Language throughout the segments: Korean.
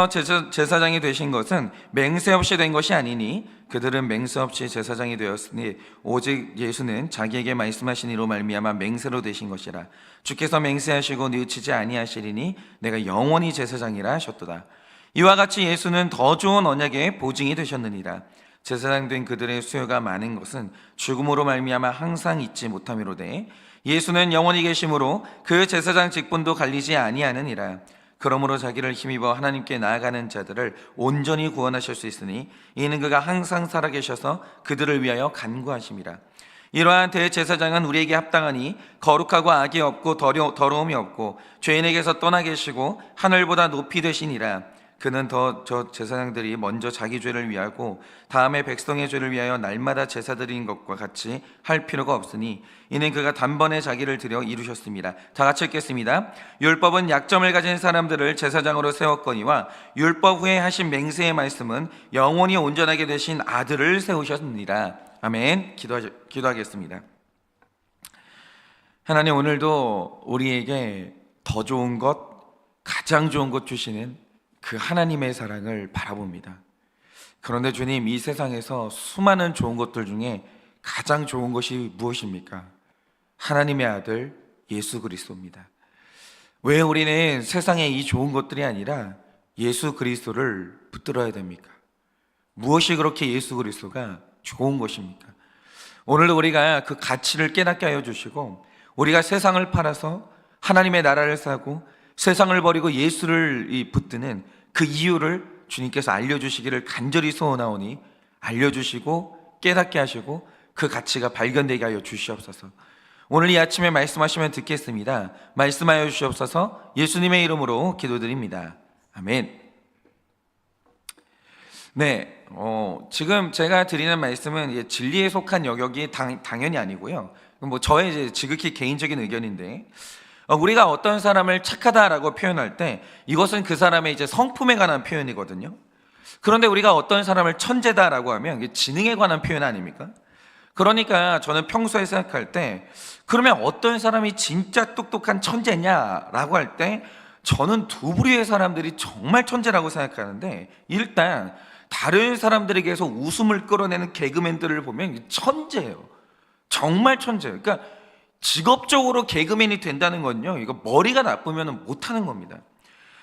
제사장이 되신 것은 맹세 없이 된 것이 아니니 그들은 맹세 없이 제사장이 되었으니 오직 예수는 자기에게 말씀하신 이로 말미암아 맹세로 되신 것이라. 주께서 맹세하시고 뉘우치지 아니하시리니 내가 영원히 제사장이라 하셨도다. 이와 같이 예수는 더 좋은 언약의 보증이 되셨느니라. 제사장 된 그들의 수요가 많은 것은 죽음으로 말미암아 항상 잊지 못함이로되 예수는 영원히 계심으로 그 제사장 직분도 갈리지 아니하느니라. 그러므로 자기를 힘입어 하나님께 나아가는 자들을 온전히 구원하실 수 있으니 이는 그가 항상 살아계셔서 그들을 위하여 간구하심이라. 이러한 대제사장은 우리에게 합당하니 거룩하고 악이 없고 더러움이 없고 죄인에게서 떠나 계시고 하늘보다 높이 되시니라. 그는 저 제사장들이 먼저 자기 죄를 위하고 다음에 백성의 죄를 위하여 날마다 제사 드리는 것과 같이 할 필요가 없으니 이는 그가 단번에 자기를 들여 이루셨습니다. 다 같이 읽겠습니다. 율법은 약점을 가진 사람들을 제사장으로 세웠거니와 율법 후에 하신 맹세의 말씀은 영원히 온전하게 되신 아들을 세우셨느니라. 아멘. 기도하겠습니다. 하나님, 오늘도 우리에게 더 좋은 것, 가장 좋은 것 주시는 그 하나님의 사랑을 바라봅니다. 그런데 주님, 이 세상에서 수많은 좋은 것들 중에 가장 좋은 것이 무엇입니까? 하나님의 아들 예수 그리스도입니다. 왜 우리는 세상의 이 좋은 것들이 아니라 예수 그리스도를 붙들어야 됩니까? 무엇이 그렇게 예수 그리스도가 좋은 것입니까? 오늘도 우리가 그 가치를 깨닫게 하여 주시고 우리가 세상을 팔아서 하나님의 나라를 사고 세상을 버리고 예수를 붙드는 그 이유를 주님께서 알려주시기를 간절히 소원하오니 알려주시고 깨닫게 하시고 그 가치가 발견되게 하여 주시옵소서. 오늘 이 아침에 말씀하시면 듣겠습니다. 말씀하여 주시옵소서. 예수님의 이름으로 기도드립니다. 아멘. 네, 지금 제가 드리는 말씀은 진리에 속한 영역이 당연히 아니고요. 저의 이제 지극히 개인적인 의견인데, 우리가 어떤 사람을 착하다라고 표현할 때 이것은 그 사람의 이제 성품에 관한 표현이거든요. 그런데 우리가 어떤 사람을 천재다라고 하면 이게 지능에 관한 표현 아닙니까? 그러니까 저는 평소에 생각할 때 그러면 어떤 사람이 진짜 똑똑한 천재냐라고 할 때 저는 두 부류의 사람들이 정말 천재라고 생각하는데, 일단 다른 사람들에게서 웃음을 끌어내는 개그맨들을 보면 천재예요. 정말 천재예요. 그러니까 직업적으로 개그맨이 된다는 건요, 이거 머리가 나쁘면 못하는 겁니다.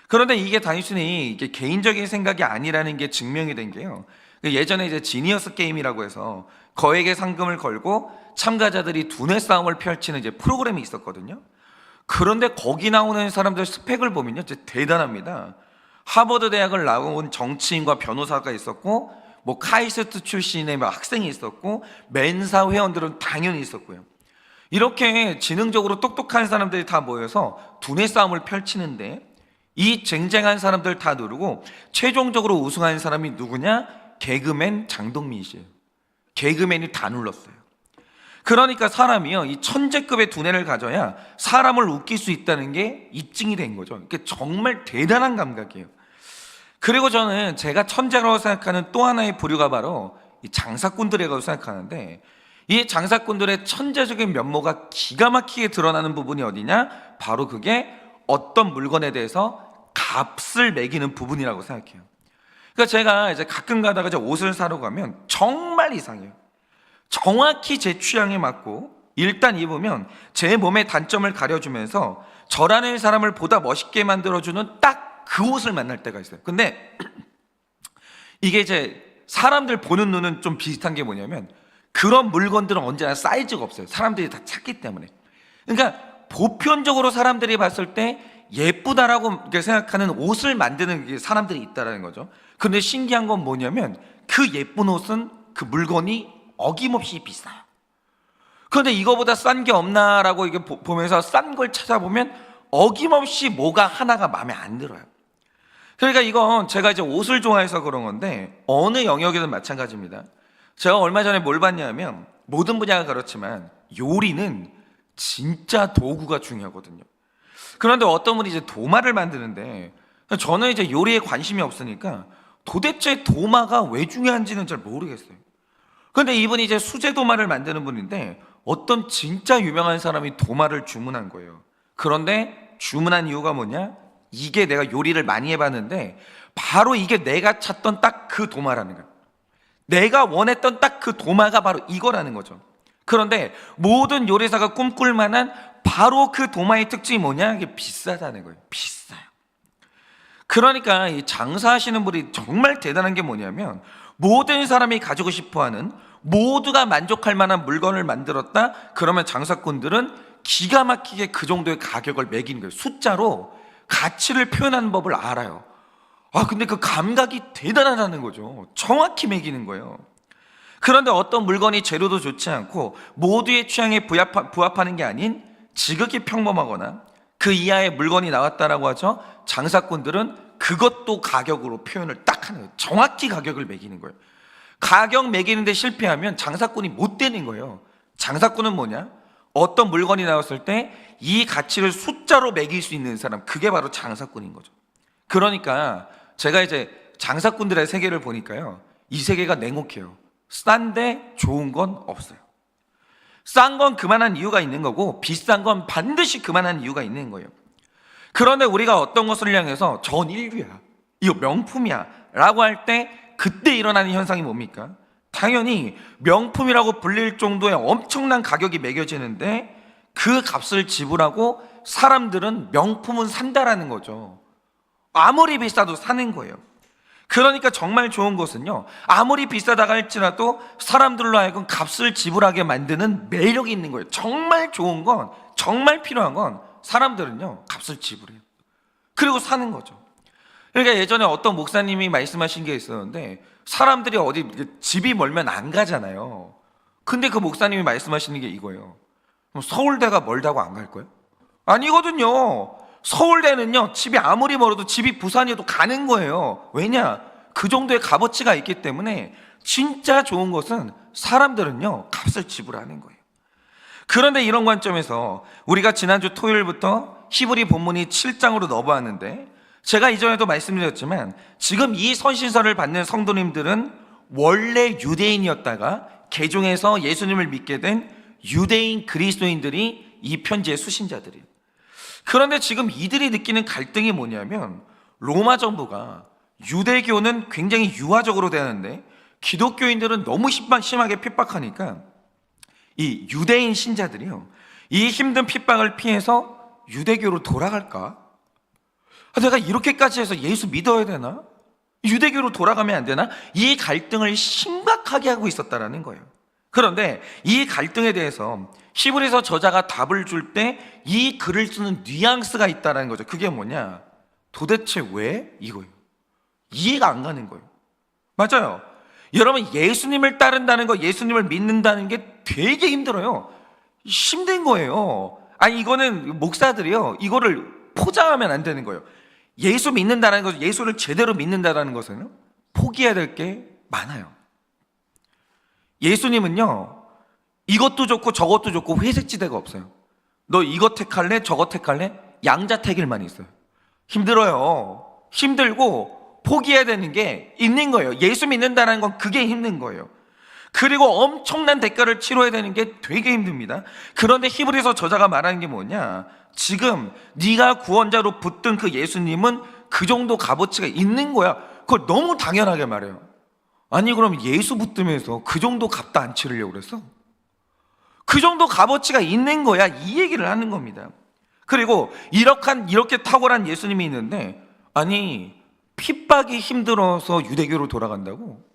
그런데 이게 단순히 이게 개인적인 생각이 아니라는 게 증명이 된 게요, 예전에 이제 지니어스 게임이라고 해서 거액의 상금을 걸고 참가자들이 두뇌 싸움을 펼치는 이제 프로그램이 있었거든요. 그런데 거기 나오는 사람들 스펙을 보면요, 진짜 대단합니다. 하버드 대학을 나온 정치인과 변호사가 있었고, 카이스트 출신의 학생이 있었고, 멘사 회원들은 당연히 있었고요. 이렇게 지능적으로 똑똑한 사람들이 다 모여서 두뇌 싸움을 펼치는데, 이 쟁쟁한 사람들 다 누르고 최종적으로 우승한 사람이 누구냐? 개그맨 장동민 씨예요. 개그맨이 다 눌렀어요. 그러니까 사람이요, 이 천재급의 두뇌를 가져야 사람을 웃길 수 있다는 게 입증이 된 거죠. 이게 정말 대단한 감각이에요. 그리고 저는 제가 천재라고 생각하는 또 하나의 부류가 바로 이 장사꾼들이라고 생각하는데, 이 장사꾼들의 천재적인 면모가 기가 막히게 드러나는 부분이 어디냐? 바로 그게 어떤 물건에 대해서 값을 매기는 부분이라고 생각해요. 그러니까 제가 이제 가끔 가다가 이제 옷을 사러 가면 정말 이상해요. 정확히 제 취향에 맞고 일단 입으면 제 몸의 단점을 가려주면서 저라는 사람을 보다 멋있게 만들어주는 딱 그 옷을 만날 때가 있어요. 근데 이게 이제 사람들 보는 눈은 좀 비슷한 게 뭐냐면, 그런 물건들은 언제나 사이즈가 없어요. 사람들이 다 찾기 때문에. 그러니까 보편적으로 사람들이 봤을 때 예쁘다라고 생각하는 옷을 만드는 사람들이 있다는 거죠. 그런데 신기한 건 뭐냐면, 그 예쁜 옷은 그 물건이 어김없이 비싸요. 그런데 이거보다 싼 게 없나라고 이게 보면서 싼 걸 찾아보면 어김없이 뭐가 하나가 마음에 안 들어요. 그러니까 이건 제가 이제 옷을 좋아해서 그런 건데 어느 영역이든 마찬가지입니다. 제가 얼마 전에 뭘 봤냐면, 모든 분야가 그렇지만 요리는 진짜 도구가 중요하거든요. 그런데 어떤 분이 이제 도마를 만드는데, 저는 이제 요리에 관심이 없으니까 도대체 도마가 왜 중요한지는 잘 모르겠어요. 그런데 이분이 이제 수제 도마를 만드는 분인데 어떤 진짜 유명한 사람이 도마를 주문한 거예요. 그런데 주문한 이유가 뭐냐? 이게 내가 요리를 많이 해봤는데 바로 이게 내가 찾던 딱 그 도마라는 거예요. 내가 원했던 딱 그 도마가 바로 이거라는 거죠. 그런데 모든 요리사가 꿈꿀 만한 바로 그 도마의 특징이 뭐냐? 이게 비싸다는 거예요. 비싸요. 그러니까 이 장사하시는 분이 정말 대단한 게 뭐냐면, 모든 사람이 가지고 싶어하는, 모두가 만족할 만한 물건을 만들었다. 그러면 장사꾼들은 기가 막히게 그 정도의 가격을 매기는 거예요. 숫자로 가치를 표현하는 법을 알아요. 근데 그 감각이 대단하다는 거죠. 정확히 매기는 거예요. 그런데 어떤 물건이 재료도 좋지 않고 모두의 취향에 부합하는 게 아닌 지극히 평범하거나 그 이하의 물건이 나왔다라고 하죠. 장사꾼들은 그것도 가격으로 표현을 딱 하는 거예요. 정확히 가격을 매기는 거예요. 가격 매기는데 실패하면 장사꾼이 못 되는 거예요. 장사꾼은 뭐냐? 어떤 물건이 나왔을 때 이 가치를 숫자로 매길 수 있는 사람, 그게 바로 장사꾼인 거죠. 그러니까 제가 이제 장사꾼들의 세계를 보니까요, 이 세계가 냉혹해요. 싼데 좋은 건 없어요. 싼 건 그만한 이유가 있는 거고 비싼 건 반드시 그만한 이유가 있는 거예요. 그런데 우리가 어떤 것을 향해서 전 인류야, 이거 명품이야 라고 할 때 그때 일어나는 현상이 뭡니까? 당연히 명품이라고 불릴 정도의 엄청난 가격이 매겨지는데 그 값을 지불하고 사람들은 명품은 산다라는 거죠. 아무리 비싸도 사는 거예요. 그러니까 정말 좋은 것은요, 아무리 비싸다고 할지라도 사람들로 하여금 값을 지불하게 만드는 매력이 있는 거예요. 정말 좋은 건, 정말 필요한 건 사람들은요 값을 지불해요. 그리고 사는 거죠. 그러니까 예전에 어떤 목사님이 말씀하신 게 있었는데, 사람들이 어디 집이 멀면 안 가잖아요. 근데 그 목사님이 말씀하시는 게 이거예요. 그럼 서울대가 멀다고 안 갈 거예요? 아니거든요. 서울대는요, 집이 아무리 멀어도 집이 부산이어도 가는 거예요. 왜냐? 그 정도의 값어치가 있기 때문에 진짜 좋은 것은 사람들은요 값을 지불하는 거예요. 그런데 이런 관점에서 우리가 지난주 토요일부터 히브리 본문이 7장으로 넘어왔는데, 제가 이전에도 말씀드렸지만 지금 이 선신서를 받는 성도님들은 원래 유대인이었다가 개종해서 예수님을 믿게 된 유대인 그리스도인들이 이 편지의 수신자들이에요. 그런데 지금 이들이 느끼는 갈등이 뭐냐면, 로마 정부가 유대교는 굉장히 유화적으로 대하는데 기독교인들은 너무 심하게 핍박하니까 이 유대인 신자들이요, 이 힘든 핍박을 피해서 유대교로 돌아갈까? 내가 이렇게까지 해서 예수 믿어야 되나? 유대교로 돌아가면 안 되나? 이 갈등을 심각하게 하고 있었다라는 거예요. 그런데 이 갈등에 대해서 히브리서 저자가 답을 줄 때 이 글을 쓰는 뉘앙스가 있다는 거죠. 그게 뭐냐? 도대체 왜? 이거예요. 이해가 안 가는 거예요. 맞아요. 여러분, 예수님을 따른다는 거, 예수님을 믿는다는 게 되게 힘들어요. 힘든 거예요. 이거는 목사들이요, 이거를 포장하면 안 되는 거예요. 예수 믿는다는 것, 예수를 제대로 믿는다는 것은 포기해야 될 게 많아요. 예수님은요, 이것도 좋고 저것도 좋고 회색지대가 없어요. 너 이거 택할래? 저거 택할래? 양자택일만 있어요. 힘들어요. 힘들고 포기해야 되는 게 있는 거예요. 예수 믿는다는 건 그게 힘든 거예요. 그리고 엄청난 대가를 치러야 되는 게 되게 힘듭니다. 그런데 히브리서 저자가 말하는 게 뭐냐? 지금 네가 구원자로 붙든 그 예수님은 그 정도 값어치가 있는 거야. 그걸 너무 당연하게 말해요. 아니, 그럼 예수 붙들면서 그 정도 값도 안 치르려고 그랬어? 그 정도 값어치가 있는 거야, 이 얘기를 하는 겁니다. 그리고 이렇게 탁월한 예수님이 있는데, 아니, 핍박이 힘들어서 유대교로 돌아간다고?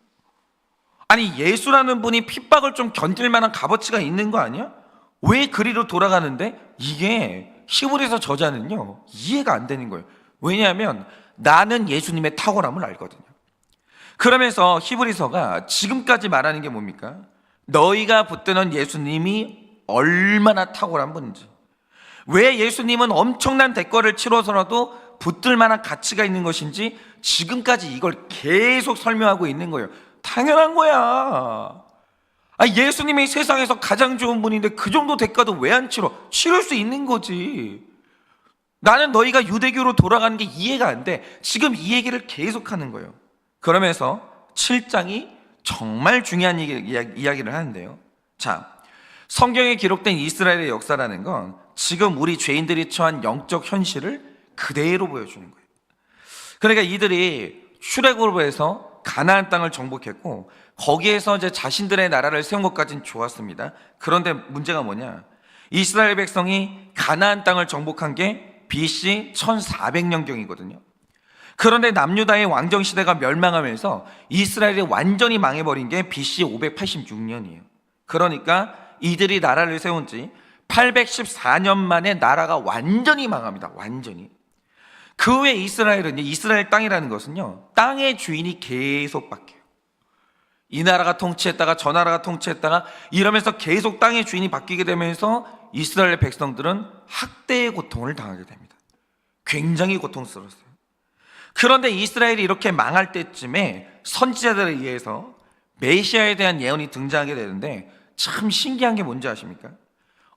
아니, 예수라는 분이 핍박을 좀 견딜 만한 값어치가 있는 거 아니야? 왜 그리로 돌아가는데? 이게 히브리서 저자는요 이해가 안 되는 거예요. 왜냐하면 나는 예수님의 탁월함을 알거든요. 그러면서 히브리서가 지금까지 말하는 게 뭡니까? 너희가 붙드는 예수님이 얼마나 탁월한 분인지, 왜 예수님은 엄청난 대가를 치러서라도 붙들 만한 가치가 있는 것인지 지금까지 이걸 계속 설명하고 있는 거예요. 당연한 거야. 예수님이 세상에서 가장 좋은 분인데 그 정도 대가도 왜 안 치러? 치를 수 있는 거지. 나는 너희가 유대교로 돌아가는 게 이해가 안 돼. 지금 이 얘기를 계속하는 거예요. 그러면서 7장이 정말 중요한 이야기를 하는데요. 자, 성경에 기록된 이스라엘의 역사라는 건 지금 우리 죄인들이 처한 영적 현실을 그대로 보여주는 거예요. 그러니까 이들이 출애굽에서 가나안 땅을 정복했고 거기에서 이제 자신들의 나라를 세운 것까지는 좋았습니다. 그런데 문제가 뭐냐? 이스라엘 백성이 가나안 땅을 정복한 게 BC 1400년경이거든요. 그런데 남유다의 왕정 시대가 멸망하면서 이스라엘이 완전히 망해버린 게 BC 586년이에요. 그러니까 이들이 나라를 세운 지 814년 만에 나라가 완전히 망합니다. 완전히. 그 후에 이스라엘은, 이스라엘 땅이라는 것은요, 땅의 주인이 계속 바뀌어요. 이 나라가 통치했다가 저 나라가 통치했다가 이러면서 계속 땅의 주인이 바뀌게 되면서 이스라엘 백성들은 학대의 고통을 당하게 됩니다. 굉장히 고통스러웠어요. 그런데 이스라엘이 이렇게 망할 때쯤에 선지자들에 의해서 메시아에 대한 예언이 등장하게 되는데 참 신기한 게 뭔지 아십니까?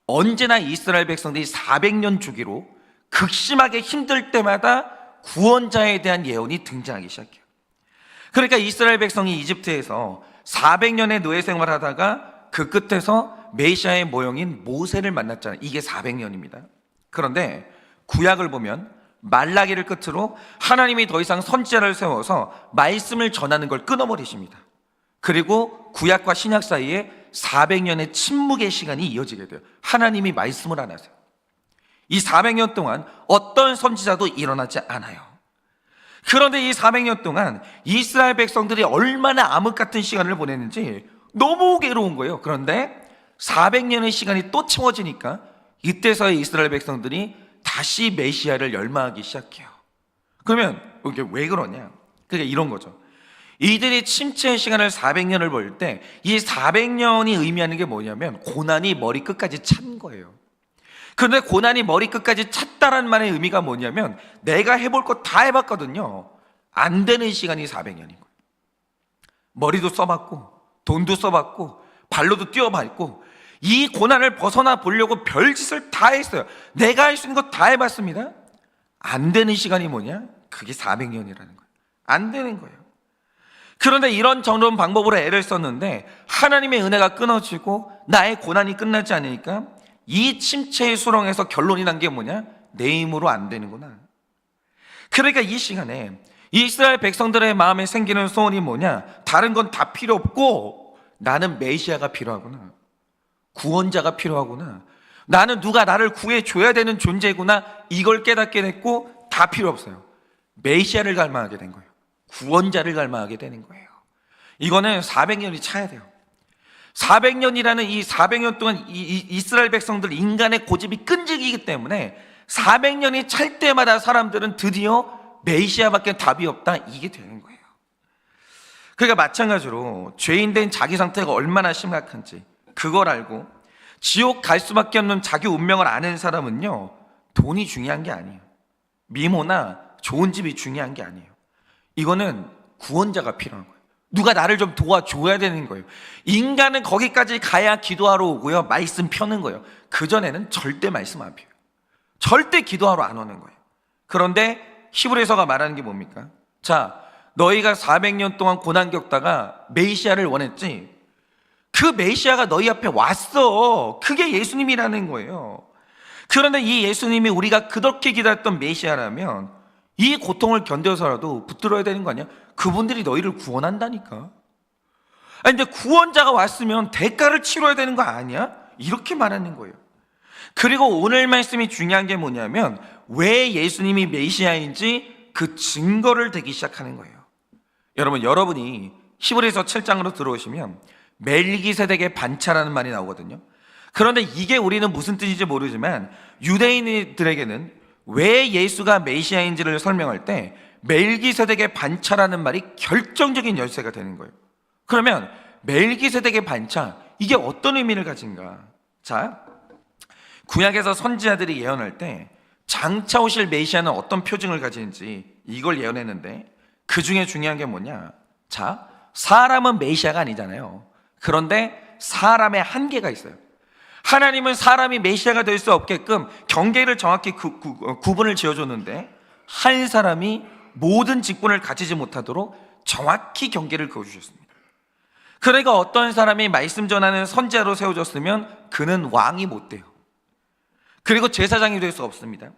언제나 이스라엘 백성들이 400년 주기로 극심하게 힘들 때마다 구원자에 대한 예언이 등장하기 시작해요. 그러니까 이스라엘 백성이 이집트에서 400년의 노예 생활하다가 그 끝에서 메시아의 모형인 모세를 만났잖아요. 이게 400년입니다. 그런데 구약을 보면 말라기를 끝으로 하나님이 더 이상 선지자를 세워서 말씀을 전하는 걸 끊어버리십니다. 그리고 구약과 신약 사이에 400년의 침묵의 시간이 이어지게 돼요. 하나님이 말씀을 안 하세요. 이 400년 동안 어떤 선지자도 일어나지 않아요. 그런데 이 400년 동안 이스라엘 백성들이 얼마나 암흑 같은 시간을 보냈는지 너무 괴로운 거예요. 그런데 400년의 시간이 또 채워지니까 이때서야 이스라엘 백성들이 다시 메시아를 열망하기 시작해요. 그러면 이게 왜 그러냐? 그게 이런 거죠. 이들이 침체의 시간을 400년을 볼 때 이 400년이 의미하는 게 뭐냐면 고난이 머리 끝까지 찬 거예요. 그런데 고난이 머리 끝까지 찼다란 말의 의미가 뭐냐면 내가 해볼 거 다 해봤거든요. 안 되는 시간이 400년인 거예요. 머리도 써봤고 돈도 써봤고 발로도 뛰어봤고 이 고난을 벗어나 보려고 별짓을 다 했어요. 내가 할 수 있는 거 다 해봤습니다. 안 되는 시간이 뭐냐? 그게 400년이라는 거예요. 안 되는 거예요. 그런데 이런 정도는 방법으로 애를 썼는데 하나님의 은혜가 끊어지고 나의 고난이 끝나지 않으니까 이 침체의 수렁에서 결론이 난 게 뭐냐? 내 힘으로 안 되는구나. 그러니까 이 시간에 이스라엘 백성들의 마음에 생기는 소원이 뭐냐? 다른 건 다 필요 없고 나는 메시아가 필요하구나. 구원자가 필요하구나. 나는 누가 나를 구해줘야 되는 존재구나. 이걸 깨닫게 됐고 다 필요 없어요. 메시아를 갈망하게 된 거예요. 구원자를 갈망하게 되는 거예요. 이거는 400년이 차야 돼요. 400년이라는 이 400년 동안 이스라엘 백성들 인간의 고집이 끈질기기 때문에 400년이 찰 때마다 사람들은 드디어 메시아밖에 답이 없다, 이게 되는 거예요. 그러니까 마찬가지로 죄인된 자기 상태가 얼마나 심각한지 그걸 알고 지옥 갈 수밖에 없는 자기 운명을 아는 사람은요, 돈이 중요한 게 아니에요. 미모나 좋은 집이 중요한 게 아니에요. 이거는 구원자가 필요한 거예요. 누가 나를 좀 도와줘야 되는 거예요. 인간은 거기까지 가야 기도하러 오고요, 말씀 펴는 거예요. 그전에는 절대 말씀 안 펴요. 절대 기도하러 안 오는 거예요. 그런데 히브리서가 말하는 게 뭡니까? 자, 너희가 400년 동안 고난 겪다가 메시아를 원했지? 그 메시아가 너희 앞에 왔어. 그게 예수님이라는 거예요. 그런데 이 예수님이 우리가 그렇게 기다렸던 메시아라면 이 고통을 견뎌서라도 붙들어야 되는 거 아니야? 그분들이 너희를 구원한다니까. 아니, 근데 구원자가 왔으면 대가를 치러야 되는 거 아니야? 이렇게 말하는 거예요. 그리고 오늘 말씀이 중요한 게 뭐냐면 왜 예수님이 메시아인지 그 증거를 대기 시작하는 거예요. 여러분이 히브리서 7장으로 들어오시면 멜기세덱의 반차라는 말이 나오거든요. 그런데 이게 우리는 무슨 뜻인지 모르지만 유대인들에게는 왜 예수가 메시아인지를 설명할 때 멜기세덱의 반차라는 말이 결정적인 열쇠가 되는 거예요. 그러면 멜기세덱의 반차, 이게 어떤 의미를 가진가? 자, 구약에서 선지자들이 예언할 때 장차 오실 메시아는 어떤 표징을 가지는지 이걸 예언했는데 그 중에 중요한 게 뭐냐? 자, 사람은 메시아가 아니잖아요. 그런데 사람의 한계가 있어요. 하나님은 사람이 메시아가 될 수 없게끔 경계를 정확히 구분을 지어줬는데 한 사람이 모든 직분을 가지지 못하도록 정확히 경계를 그어주셨습니다. 그러니까 어떤 사람이 말씀 전하는 선지자로 세워졌으면 그는 왕이 못 돼요. 그리고 제사장이 될 수 없습니다.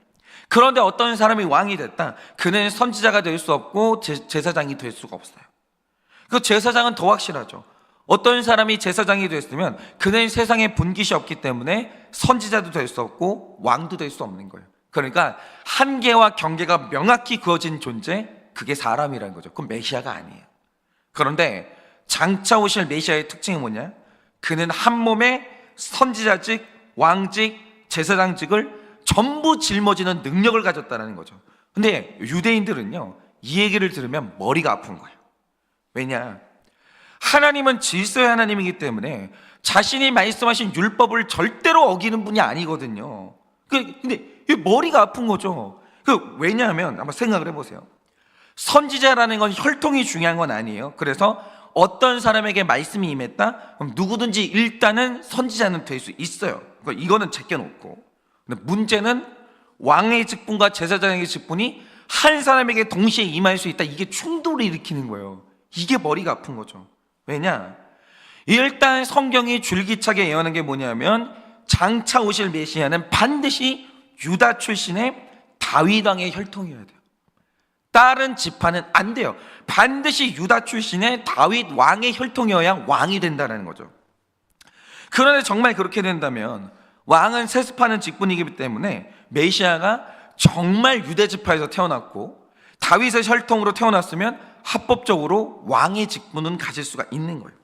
그런데 어떤 사람이 왕이 됐다. 그는 선지자가 될 수 없고 제사장이 될 수가 없어요. 그 제사장은 더 확실하죠. 어떤 사람이 제사장이 됐으면 그는 세상에 본깃이 없기 때문에 선지자도 될 수 없고 왕도 될 수 없는 거예요. 그러니까 한계와 경계가 명확히 그어진 존재, 그게 사람이라는 거죠. 그건 메시아가 아니에요. 그런데 장차 오실 메시아의 특징이 뭐냐? 그는 한 몸에 선지자직, 왕직, 제사장직을 전부 짊어지는 능력을 가졌다는 거죠. 근데 유대인들은요, 이 얘기를 들으면 머리가 아픈 거예요. 왜냐? 하나님은 질서의 하나님이기 때문에 자신이 말씀하신 율법을 절대로 어기는 분이 아니거든요. 근데 머리가 아픈 거죠. 왜냐하면 한번 생각을 해보세요. 선지자라는 건 혈통이 중요한 건 아니에요. 그래서 어떤 사람에게 말씀이 임했다? 그럼 누구든지 일단은 선지자는 될 수 있어요. 이거는 제껴놓고. 근데 문제는 왕의 직분과 제사장의 직분이 한 사람에게 동시에 임할 수 있다. 이게 충돌을 일으키는 거예요. 이게 머리가 아픈 거죠. 왜냐? 일단 성경이 줄기차게 예언한 게 뭐냐면 장차 오실 메시아는 반드시 유다 출신의 다윗 왕의 혈통이어야 돼요. 다른 지파는 안 돼요. 반드시 유다 출신의 다윗 왕의 혈통이어야 왕이 된다는 거죠. 그런데 정말 그렇게 된다면 왕은 세습하는 직분이기 때문에 메시아가 정말 유대 지파에서 태어났고 다윗의 혈통으로 태어났으면 합법적으로 왕의 직분은 가질 수가 있는 거예요.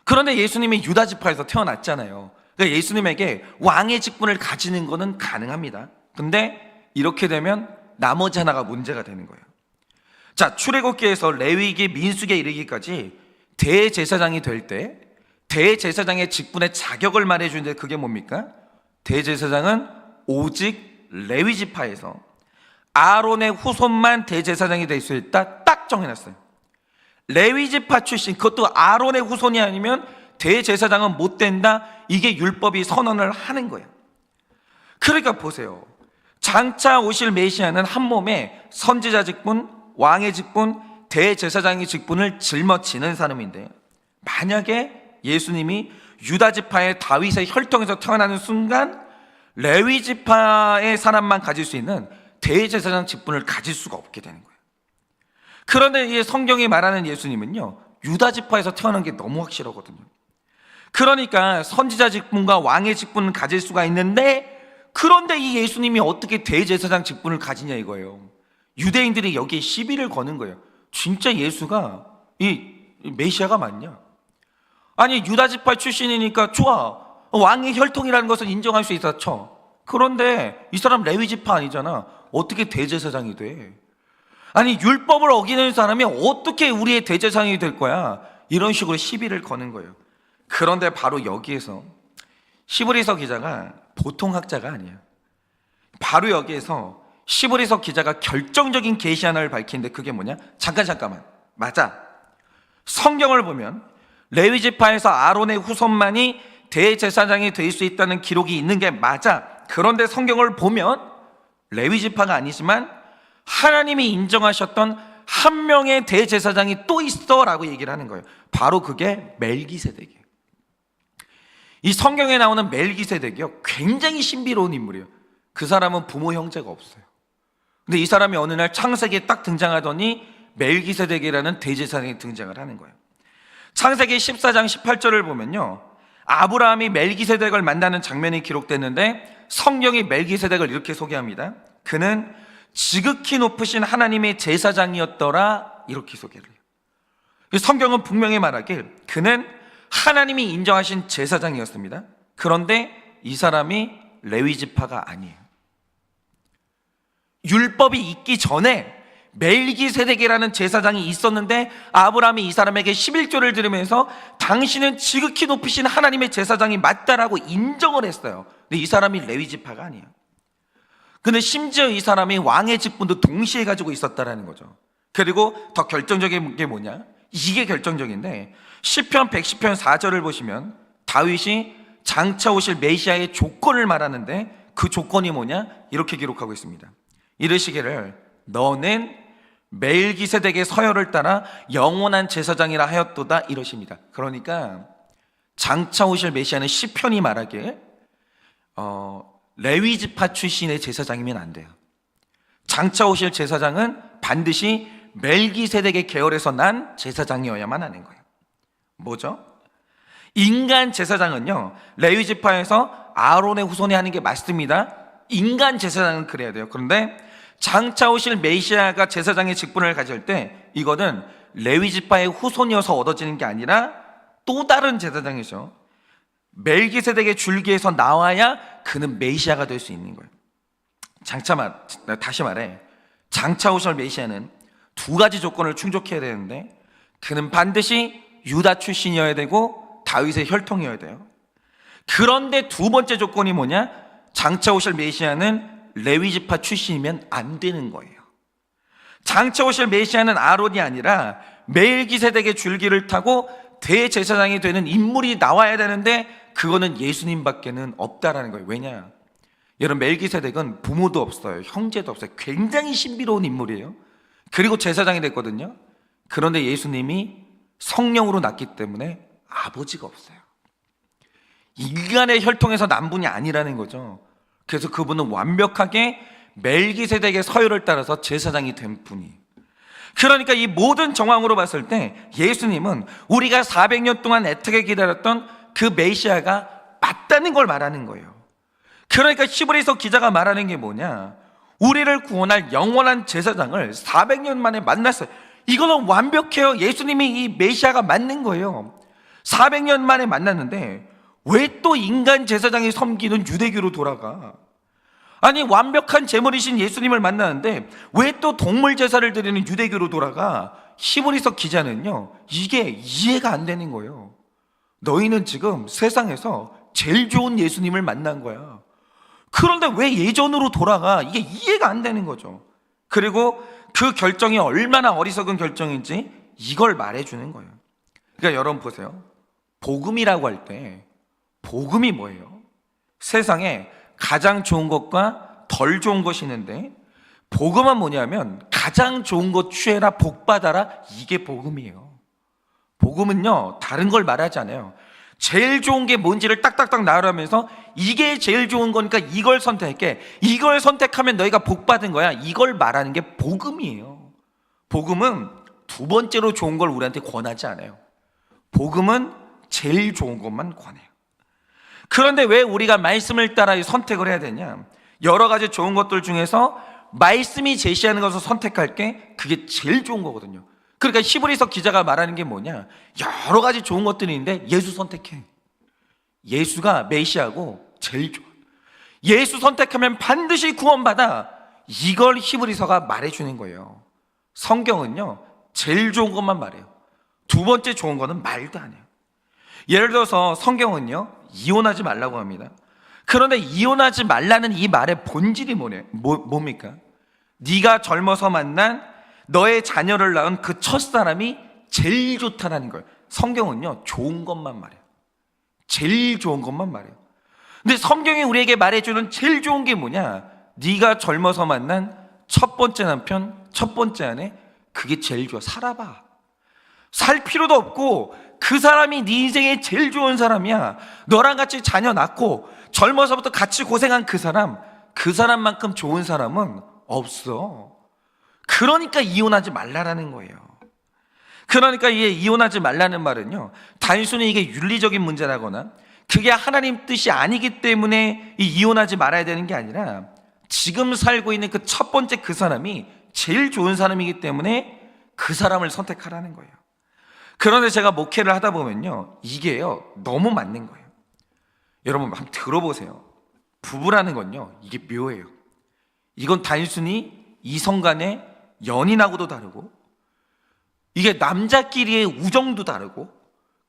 그런데 예수님이 유다 지파에서 태어났잖아요. 그러니까 예수님에게 왕의 직분을 가지는 것은 가능합니다. 근데 이렇게 되면 나머지 하나가 문제가 되는 거예요. 자, 출애굽기에서 레위기, 민수기에 이르기까지 대제사장이 될 때 대제사장의 직분의 자격을 말해주는데 그게 뭡니까? 대제사장은 오직 레위 지파에서 아론의 후손만 대제사장이 될 수 있다, 딱 정해놨어요. 레위 지파 출신, 그것도 아론의 후손이 아니면 대제사장은 못 된다. 이게 율법이 선언을 하는 거예요. 그러니까 보세요. 장차 오실 메시아는 한 몸에 선지자 직분, 왕의 직분, 대제사장의 직분을 짊어지는 사람인데, 만약에 예수님이 유다 지파의 다윗의 혈통에서 태어나는 순간 레위 지파의 사람만 가질 수 있는 대제사장 직분을 가질 수가 없게 되는 거예요. 그런데 이 성경이 말하는 예수님은요, 유다 지파에서 태어난 게 너무 확실하거든요. 그러니까 선지자 직분과 왕의 직분을 가질 수가 있는데, 그런데 이 예수님이 어떻게 대제사장 직분을 가지냐 이거예요. 유대인들이 여기에 시비를 거는 거예요. 진짜 예수가 이 메시아가 맞냐? 아니 유다 지파 출신이니까 좋아, 왕의 혈통이라는 것을 인정할 수 있다 쳐. 그런데 이 사람 레위 지파 아니잖아. 어떻게 대제사장이 돼? 아니 율법을 어기는 사람이 어떻게 우리의 대제사장이 될 거야? 이런 식으로 시비를 거는 거예요. 그런데 바로 여기에서 시브리서 기자가 보통 학자가 아니에요. 바로 여기에서 시브리서 기자가 결정적인 계시 하나를 밝히는데 그게 뭐냐? 잠깐만. 맞아. 성경을 보면 레위 지파에서 아론의 후손만이 대제사장이 될 수 있다는 기록이 있는 게 맞아. 그런데 성경을 보면 레위 지파가 아니지만 하나님이 인정하셨던 한 명의 대제사장이 또 있어 라고 얘기를 하는 거예요. 바로 그게 멜기세덱이에요. 이 성경에 나오는 멜기세덱이요, 굉장히 신비로운 인물이에요. 그 사람은 부모 형제가 없어요. 근데 이 사람이 어느 날 창세기에 딱 등장하더니 멜기세덱이라는 대제사장이 등장을 하는 거예요. 창세기 14장 18절을 보면요, 아브라함이 멜기세덱을 만나는 장면이 기록됐는데 성경이 멜기세덱을 이렇게 소개합니다. 그는 지극히 높으신 하나님의 제사장이었더라, 이렇게 소개를 해요. 성경은 분명히 말하길 그는 하나님이 인정하신 제사장이었습니다. 그런데 이 사람이 레위 지파가 아니에요. 율법이 있기 전에 멜기세덱이라는 제사장이 있었는데 아브라함이 이 사람에게 11조를 들으면서 당신은 지극히 높으신 하나님의 제사장이 맞다라고 인정을 했어요. 근데 이 사람이 레위 지파가 아니에요. 근데 심지어 이 사람이 왕의 직분도 동시에 가지고 있었다라는 거죠. 그리고 더 결정적인 게 뭐냐? 이게 결정적인데 시편 110편 4절을 보시면 다윗이 장차 오실 메시아의 조건을 말하는데 그 조건이 뭐냐? 이렇게 기록하고 있습니다. 이르시기를 너는 멜기세덱의 서열을 따라 영원한 제사장이라 하였도다, 이러십니다. 그러니까 장차 오실 메시아는 시편이 말하기에 레위 지파 출신의 제사장이면 안 돼요. 장차 오실 제사장은 반드시 멜기세덱의 계열에서 난 제사장이어야만 하는 거예요. 뭐죠? 인간 제사장은요, 레위 지파에서 아론의 후손이 하는 게 맞습니다. 인간 제사장은 그래야 돼요. 그런데 장차 오실 메시아가 제사장의 직분을 가질 때 이거는 레위 지파의 후손이어서 얻어지는 게 아니라 또 다른 제사장이죠. 멜기세덱의 줄기에서 나와야 그는 메시아가 될 수 있는 거예요. 다시 말해, 장차 오실 메시아는 두 가지 조건을 충족해야 되는데 그는 반드시 유다 출신이어야 되고 다윗의 혈통이어야 돼요. 그런데 두 번째 조건이 뭐냐? 장차 오실 메시아는 레위 지파 출신이면 안 되는 거예요. 장차 오실 메시아는 아론이 아니라 멜기세덱의 줄기를 타고 대제사장이 되는 인물이 나와야 되는데 그거는 예수님밖에는 없다라는 거예요. 왜냐? 여러분, 멜기세덱은 부모도 없어요. 형제도 없어요. 굉장히 신비로운 인물이에요. 그리고 제사장이 됐거든요. 그런데 예수님이 성령으로 낳기 때문에 아버지가 없어요. 인간의 혈통에서 난 분이 아니라는 거죠. 그래서 그분은 완벽하게 멜기세덱의 서열을 따라서 제사장이 된 분이. 그러니까 이 모든 정황으로 봤을 때 예수님은 우리가 400년 동안 애타게 기다렸던 그 메시아가 맞다는 걸 말하는 거예요. 그러니까 히브리서 기자가 말하는 게 뭐냐? 우리를 구원할 영원한 제사장을 400년 만에 만났어요. 이거는 완벽해요. 예수님이 이 메시아가 맞는 거예요. 400년 만에 만났는데 왜 또 인간 제사장이 섬기는 유대교로 돌아가? 아니, 완벽한 제물이신 예수님을 만나는데 왜 또 동물 제사를 드리는 유대교로 돌아가? 히브리서 기자는요, 이게 이해가 안 되는 거예요. 너희는 지금 세상에서 제일 좋은 예수님을 만난 거야. 그런데 왜 예전으로 돌아가? 이게 이해가 안 되는 거죠. 그리고 그 결정이 얼마나 어리석은 결정인지 이걸 말해주는 거예요. 그러니까 여러분 보세요. 복음이라고 할 때 복음이 뭐예요? 세상에 가장 좋은 것과 덜 좋은 것이 있는데 복음은 뭐냐면 가장 좋은 것 취해라, 복 받아라, 이게 복음이에요. 복음은요, 다른 걸 말하지 않아요. 제일 좋은 게 뭔지를 딱딱딱 나열하면서 이게 제일 좋은 거니까 이걸 선택해, 이걸 선택하면 너희가 복 받은 거야, 이걸 말하는 게 복음이에요. 복음은 두 번째로 좋은 걸 우리한테 권하지 않아요. 복음은 제일 좋은 것만 권해요. 그런데 왜 우리가 말씀을 따라 선택을 해야 되냐? 여러 가지 좋은 것들 중에서 말씀이 제시하는 것을 선택할게, 그게 제일 좋은 거거든요. 그러니까 히브리서 기자가 말하는 게 뭐냐? 여러 가지 좋은 것들이 있는데 예수 선택해. 예수가 메시아고 제일 좋아. 예수 선택하면 반드시 구원받아. 이걸 히브리서가 말해주는 거예요. 성경은요, 제일 좋은 것만 말해요. 두 번째 좋은 거는 말도 안 해요. 예를 들어서 성경은요, 이혼하지 말라고 합니다. 그런데 이혼하지 말라는 이 말의 본질이 뭡니까? 네가 젊어서 만난 너의 자녀를 낳은 그 첫사람이 제일 좋다라는 거예요. 성경은요, 좋은 것만 말해요. 제일 좋은 것만 말해요. 근데 성경이 우리에게 말해주는 제일 좋은 게 뭐냐? 네가 젊어서 만난 첫 번째 남편, 첫 번째 아내, 그게 제일 좋아. 살아봐. 살 필요도 없고 그 사람이 네 인생에 제일 좋은 사람이야. 너랑 같이 자녀 낳고 젊어서부터 같이 고생한 그 사람만큼 좋은 사람은 없어. 그러니까 이혼하지 말라라는 거예요. 그러니까 이게 이혼하지 말라는 말은요, 단순히 이게 윤리적인 문제라거나 그게 하나님 뜻이 아니기 때문에 이혼하지 말아야 되는 게 아니라 지금 살고 있는 그 첫 번째 그 사람이 제일 좋은 사람이기 때문에 그 사람을 선택하라는 거예요. 그런데 제가 목회를 하다 보면요, 이게요, 너무 맞는 거예요. 여러분 한번 들어보세요. 부부라는 건요, 이게 묘해요. 이건 단순히 이성 간의 연인하고도 다르고, 이게 남자끼리의 우정도 다르고,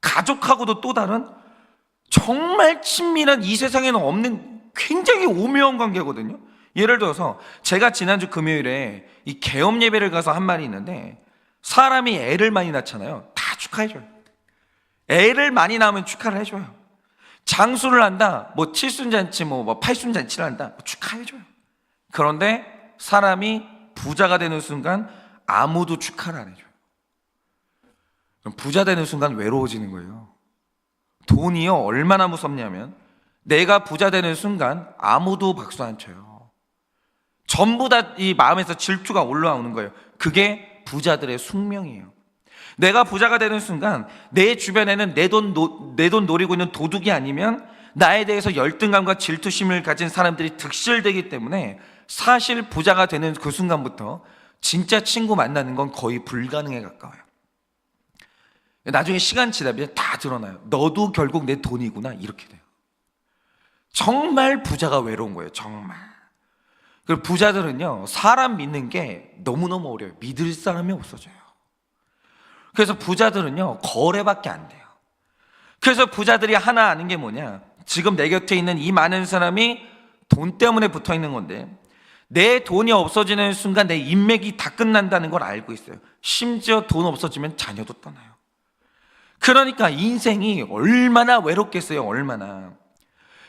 가족하고도 또 다른 정말 친밀한, 이 세상에는 없는 굉장히 오묘한 관계거든요. 예를 들어서 제가 지난주 금요일에 이 개업 예배를 가서 한 말이 있는데, 사람이 애를 많이 낳잖아요. 다 축하해줘요. 애를 많이 낳으면 축하를 해줘요. 장수를 한다, 뭐 칠순잔치, 뭐 팔순잔치를 한다, 축하해줘요. 그런데 사람이 부자가 되는 순간 아무도 축하를 안 해줘요. 그럼 부자 되는 순간 외로워지는 거예요. 돈이요, 얼마나 무섭냐면 내가 부자 되는 순간 아무도 박수 안 쳐요. 전부 다 이 마음에서 질투가 올라오는 거예요. 그게 부자들의 숙명이에요. 내가 부자가 되는 순간 내 주변에는 내 돈 노리고 있는 도둑이 아니면 나에 대해서 열등감과 질투심을 가진 사람들이 득실되기 때문에 사실 부자가 되는 그 순간부터 진짜 친구 만나는 건 거의 불가능에 가까워요. 나중에 시간 지나면 다 드러나요. 너도 결국 내 돈이구나, 이렇게 돼요. 정말 부자가 외로운 거예요. 정말. 그리고 부자들은요, 사람 믿는 게 너무너무 어려워요. 믿을 사람이 없어져요. 그래서 부자들은요, 거래밖에 안 돼요. 그래서 부자들이 하나 아는 게 뭐냐, 지금 내 곁에 있는 이 많은 사람이 돈 때문에 붙어 있는 건데, 내 돈이 없어지는 순간 내 인맥이 다 끝난다는 걸 알고 있어요. 심지어 돈 없어지면 자녀도 떠나요. 그러니까 인생이 얼마나 외롭겠어요. 얼마나.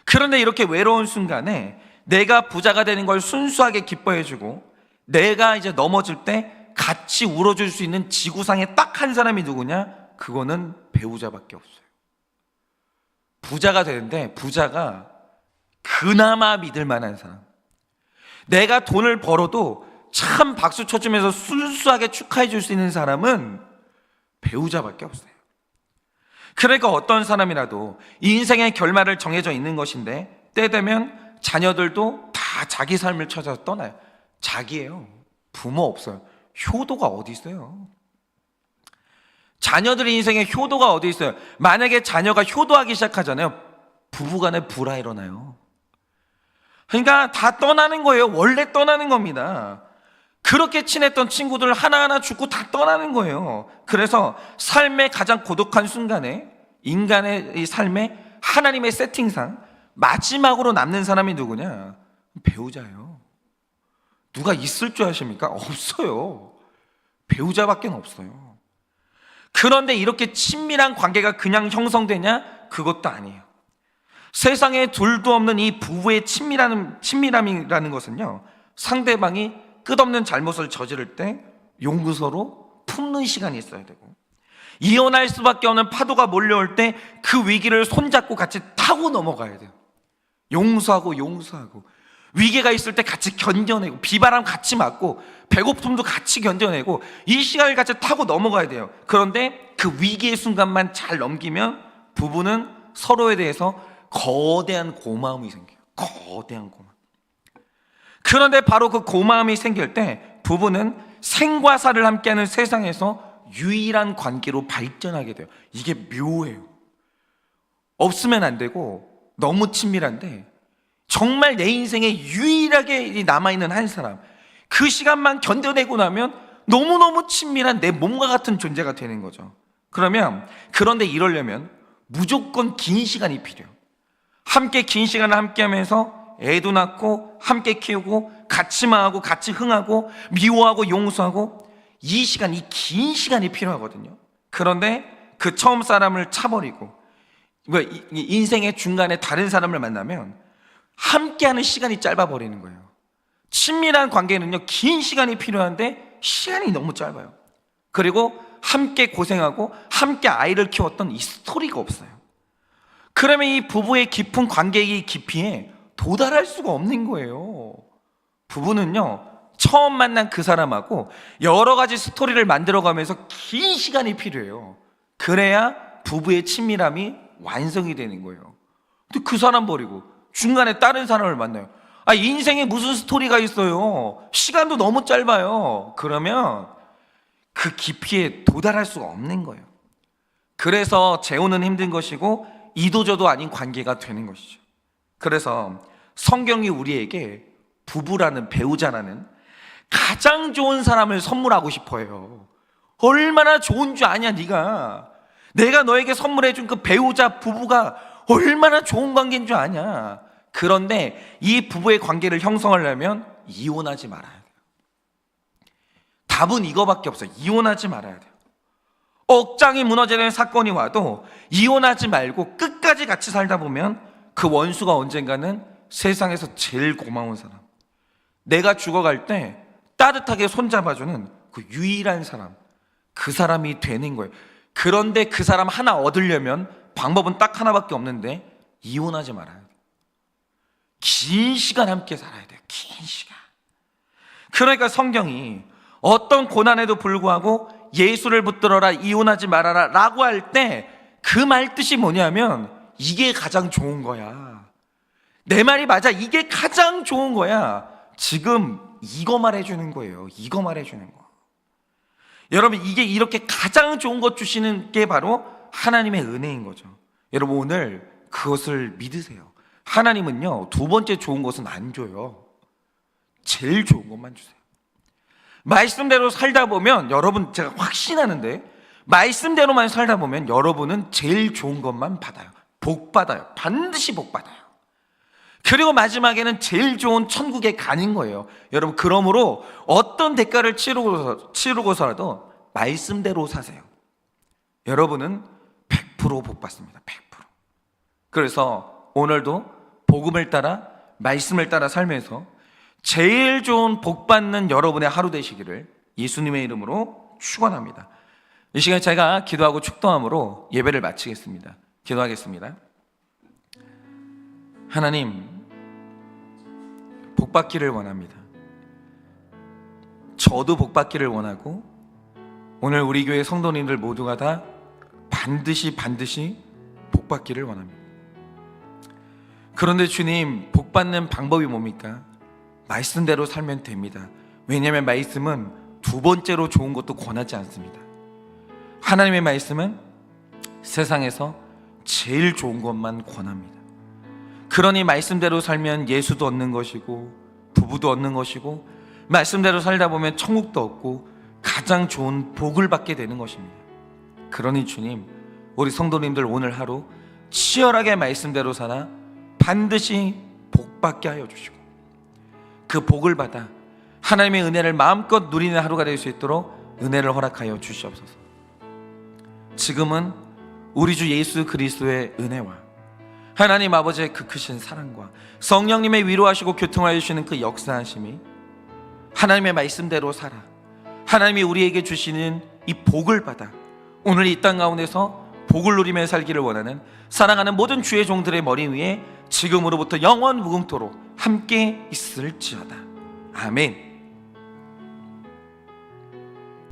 그런데 이렇게 외로운 순간에 내가 부자가 되는 걸 순수하게 기뻐해주고, 내가 이제 넘어질 때 같이 울어줄 수 있는 지구상에 딱 한 사람이 누구냐? 그거는 배우자밖에 없어요. 부자가 되는데, 부자가 그나마 믿을 만한 사람, 내가 돈을 벌어도 참 박수 쳐주면서 순수하게 축하해 줄 수 있는 사람은 배우자밖에 없어요. 그러니까 어떤 사람이라도 인생의 결말을 정해져 있는 것인데, 때 되면 자녀들도 다 자기 삶을 찾아서 떠나요. 자기예요. 부모 없어요. 효도가 어디 있어요? 자녀들의 인생에 효도가 어디 있어요? 만약에 자녀가 효도하기 시작하잖아요, 부부간에 불화 일어나요. 그러니까 다 떠나는 거예요. 원래 떠나는 겁니다. 그렇게 친했던 친구들 하나하나 죽고 다 떠나는 거예요. 그래서 삶의 가장 고독한 순간에, 인간의 이 삶에 하나님의 세팅상 마지막으로 남는 사람이 누구냐? 배우자예요. 누가 있을 줄 아십니까? 없어요. 배우자밖에 없어요. 그런데 이렇게 친밀한 관계가 그냥 형성되냐? 그것도 아니에요. 세상에 둘도 없는 이 부부의 친밀함이라는 것은요, 상대방이 끝없는 잘못을 저지를 때 용서로 품는 시간이 있어야 되고, 이혼할 수밖에 없는 파도가 몰려올 때 그 위기를 손잡고 같이 타고 넘어가야 돼요. 용서하고 위기가 있을 때 같이 견뎌내고, 비바람 같이 맞고, 배고픔도 같이 견뎌내고, 이 시간을 같이 타고 넘어가야 돼요. 그런데 그 위기의 순간만 잘 넘기면 부부는 서로에 대해서 거대한 고마움이 생겨요. 거대한 고마움. 그런데 바로 그 고마움이 생길 때 부부는 생과 사를 함께하는 세상에서 유일한 관계로 발전하게 돼요. 이게 묘해요. 없으면 안 되고 너무 친밀한데, 정말 내 인생에 유일하게 남아있는 한 사람, 그 시간만 견뎌내고 나면 너무너무 친밀한 내 몸과 같은 존재가 되는 거죠. 그런데 이러려면 무조건 긴 시간이 필요해요. 함께 긴 시간을 함께 하면서 애도 낳고 함께 키우고 같이 망하고 같이 흥하고 미워하고 용서하고, 이 긴 시간이 필요하거든요. 그런데 그 처음 사람을 차버리고 인생의 중간에 다른 사람을 만나면 함께하는 시간이 짧아버리는 거예요. 친밀한 관계는요, 긴 시간이 필요한데 시간이 너무 짧아요. 그리고 함께 고생하고 함께 아이를 키웠던 이 스토리가 없어요. 그러면 이 부부의 깊은 관계의 깊이에 도달할 수가 없는 거예요. 부부는요, 처음 만난 그 사람하고 여러 가지 스토리를 만들어가면서 긴 시간이 필요해요. 그래야 부부의 친밀함이 완성이 되는 거예요. 근데 그 사람 버리고 중간에 다른 사람을 만나요. 인생에 무슨 스토리가 있어요? 시간도 너무 짧아요. 그러면 그 깊이에 도달할 수가 없는 거예요. 그래서 재혼은 힘든 것이고 이도저도 아닌 관계가 되는 것이죠. 그래서 성경이 우리에게 부부라는, 배우자라는 가장 좋은 사람을 선물하고 싶어요. 얼마나 좋은 줄 아냐 네가. 내가 너에게 선물해준 그 배우자, 부부가 얼마나 좋은 관계인 줄 아냐. 그런데 이 부부의 관계를 형성하려면 이혼하지 말아야 돼요. 답은 이거밖에 없어요. 이혼하지 말아야 돼요. 억장이 무너지는 사건이 와도 이혼하지 말고 끝까지 같이 살다 보면 그 원수가 언젠가는 세상에서 제일 고마운 사람, 내가 죽어갈 때 따뜻하게 손잡아주는 그 유일한 사람, 그 사람이 되는 거예요. 그런데 그 사람 하나 얻으려면 방법은 딱 하나밖에 없는데 이혼하지 말아야 돼요. 긴 시간 함께 살아야 돼요. 긴 시간. 그러니까 성경이 어떤 고난에도 불구하고 예수를 붙들어라, 이혼하지 말아라 라고 할 때 그 말 뜻이 뭐냐면 이게 가장 좋은 거야. 내 말이 맞아. 이게 가장 좋은 거야. 지금 이거 말해주는 거예요. 이거 말해주는 거. 여러분, 이게 이렇게 가장 좋은 것 주시는 게 바로 하나님의 은혜인 거죠. 여러분, 오늘 그것을 믿으세요. 하나님은요, 두 번째 좋은 것은 안 줘요. 제일 좋은 것만 주세요. 말씀대로 살다 보면, 여러분, 제가 확신하는데 말씀대로만 살다 보면 여러분은 제일 좋은 것만 받아요. 복 받아요. 반드시 복 받아요. 그리고 마지막에는 제일 좋은 천국에 가는 거예요. 여러분, 그러므로 어떤 대가를 치르고서라도 말씀대로 사세요. 여러분은 100% 복 받습니다. 100%. 그래서 오늘도 복음을 따라, 말씀을 따라 살면서 제일 좋은 복 받는 여러분의 하루 되시기를 예수님의 이름으로 축원합니다. 이 시간에 제가 기도하고 축도함으로 예배를 마치겠습니다. 기도하겠습니다. 하나님, 복 받기를 원합니다. 저도 복 받기를 원하고 오늘 우리 교회 성도님들 모두가 다 반드시 복 받기를 원합니다. 그런데 주님, 복 받는 방법이 뭡니까? 말씀대로 살면 됩니다. 왜냐하면 말씀은 두 번째로 좋은 것도 권하지 않습니다. 하나님의 말씀은 세상에서 제일 좋은 것만 권합니다. 그러니 말씀대로 살면 예수도 얻는 것이고 부부도 얻는 것이고 말씀대로 살다 보면 천국도 얻고 가장 좋은 복을 받게 되는 것입니다. 그러니 주님, 우리 성도님들 오늘 하루 치열하게 말씀대로 살아 반드시 복 받게 하여 주시고 그 복을 받아 하나님의 은혜를 마음껏 누리는 하루가 될 수 있도록 은혜를 허락하여 주시옵소서. 지금은 우리 주 예수 그리스도의 은혜와 하나님 아버지의 그 크신 사랑과 성령님의 위로하시고 교통하여 주시는 그 역사하심이 하나님의 말씀대로 살아 하나님이 우리에게 주시는 이 복을 받아 오늘 이 땅 가운데서 복을 누리며 살기를 원하는 사랑하는 모든 주의 종들의 머리 위에 지금으로부터 영원 무궁토록 함께 있을지어다. 아멘.